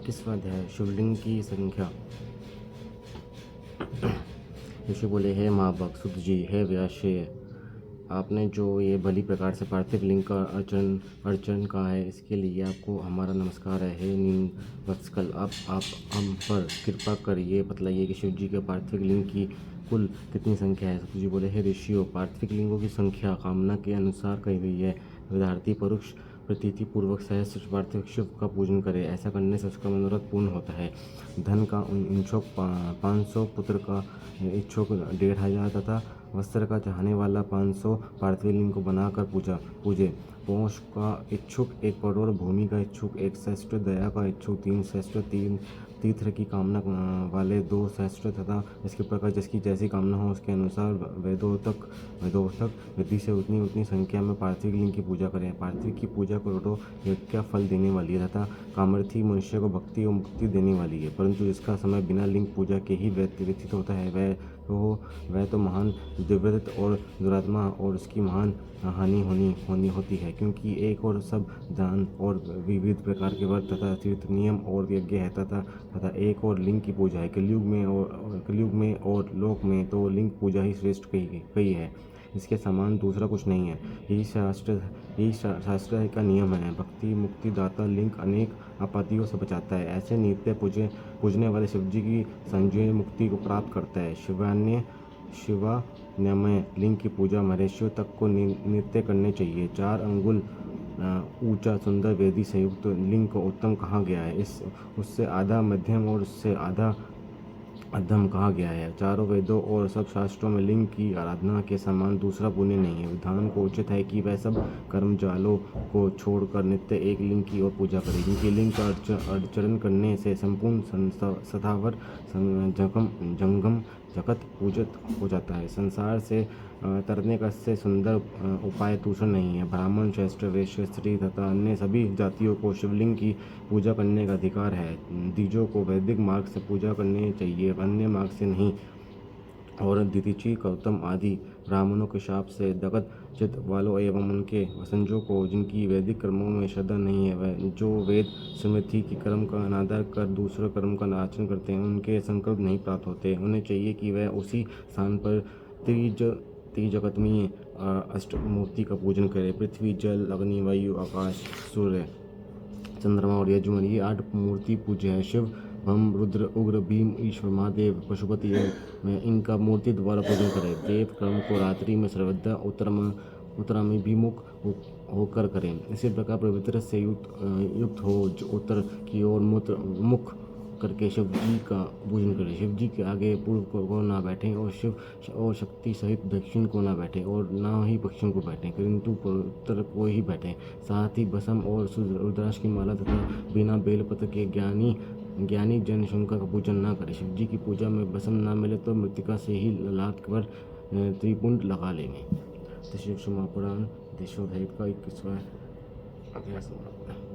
21वां अध्याय शिवलिंग की संख्या। ऋषि बोले, हे महाभक्त सुत जी, हे व्यासदेव, आपने जो ये भली प्रकार से पार्थिव लिंग का अर्चन कहा है, इसके लिए आपको हमारा नमस्कार है। हे नीम वत्सल, आप हम पर कृपा कर ये बतलाइए कि शिव जी के पार्थिव लिंग की कुल कितनी संख्या है। सुत जी बोले, हे ऋषियों, पार्थिव लिंगों की संख्या कामना के अनुसार कही गई है। विद्यार्थी पुरुष प्रीति पूर्वक सहस्त्र पार्थिव शिव का पूजन करे, ऐसा करने से उसका मनोरथ पूर्ण होता है। धन का इच्छुक 500, पुत्र का इच्छुक 1500 तथा वस्त्र का चाहने वाला 500 पार्थिव लिंग को बनाकर पूजे। पौष का इच्छुक 1 करोड़, भूमि का इच्छुक 1 सहस्त्र, दया का इच्छुक 3 सहस्त्र, तीर्थ की कामना वाले 2 सहस्त्र तथा इसके प्रकार जिसकी जैसी कामना हो उसके अनुसार वेदोक्तक विधि से उतनी संख्या में पार्थिव लिंग की पूजा करें। पार्थिव की पूजा करोड़ों यज्ञ का फल देने वाली है तथा कामर्थी मनुष्य को भक्ति और मुक्ति देने वाली है, परंतु जिसका समय बिना लिंग पूजा के ही व्यतीत होता है वह तो महान दुर्वृत्त और दुरात्मा और उसकी महान हानि होनी होती है, क्योंकि एक और सब दान और विविध प्रकार के व्रत तथा तीर्थ नियम और यज्ञ है तथा एक और लिंग की पूजा है। कलयुग में और लोक में तो लिंग पूजा ही श्रेष्ठ कही है, इसके समान दूसरा कुछ नहीं है। यही शास्त्र का नियम है। भक्ति मुक्ति दाता लिंग अनेक आपत्तियों से बचाता है। ऐसे नित्य पूजने वाले शिव जी की संजीवनी मुक्ति को प्राप्त करता है। शिवान्यमय लिंग की पूजा महर्षियों तक को नित्य करनी चाहिए। 4 अंगुल ऊंचा सुंदर वेदी संयुक्त लिंग को उत्तम कहा गया है। उससे आधा मध्यम और उससे आधा अधम कहा गया है। चारों वेदों और सब शास्त्रों में लिंग की आराधना के समान दूसरा पुण्य नहीं है। विधान को उचित है कि वह सब कर्मजालों को छोड़कर नित्य एक लिंग की ओर पूजा करे, क्योंकि लिंग का अर्चन करने से संपूर्ण सदावर जंगम जगत पूजित हो जाता है। संसार से तरने का इससे सुंदर उपाय दूसरा नहीं है। ब्राह्मण, श्रेष्ठ, वैश्य, स्त्री तथा अन्य सभी जातियों को शिवलिंग की पूजा करने का अधिकार है। द्विजों को वैदिक मार्ग से पूजा करनी चाहिए, अन्य मार्ग से नहीं। और दीतिची, गौतम आदि ब्राह्मणों के शाप से दग्ध चित्त वालों एवं उनके वंशजों को, जिनकी वैदिक कर्मों में श्रद्धा नहीं है, वह जो वेद स्मृति की कर्म का अनादर कर दूसरे कर्म का आचरण करते हैं, उनके संकल्प नहीं प्राप्त होते। उन्हें चाहिए कि वह उसी स्थान पर त्रिजगतमयी अष्टमूर्ति का पूजन करे। पृथ्वी, जल, अग्नि, वायु, आकाश, सूर्य, चंद्रमा और यजुमन, ये 8 मूर्ति पूज्य है। शिव, ब्रह्म, रुद्र, उग्र, भीम, ईश्वर, महादेव, पशुपति में इनका मूर्ति द्वारा पूजन करें। देव कर्म को रात्रि में सर्वदा उत्तराभिमुख होकर करें। इसी प्रकार पवित्र से युक्त हो जो उत्तर की ओर मुख करके शिव जी का पूजन करें। शिव जी के आगे पूर्व को ना बैठें और शिव और शक्ति सहित दक्षिण को ना बैठें और ना ही पश्चिम को बैठें, किंतु उत्तर को ही बैठें। साथ ही भस्म और रुद्राक्ष की माला तथा बिना बेलपत्र के ज्ञानी जन शंकर का पूजन ना करें। शिव जी की पूजा में भस्म ना मिले तो मृतिका से ही लात कर त्रिपुंड लगा लेंगे। तो शिव महापुराण देशोधर्म का 21वां अध्याय समाप्त है।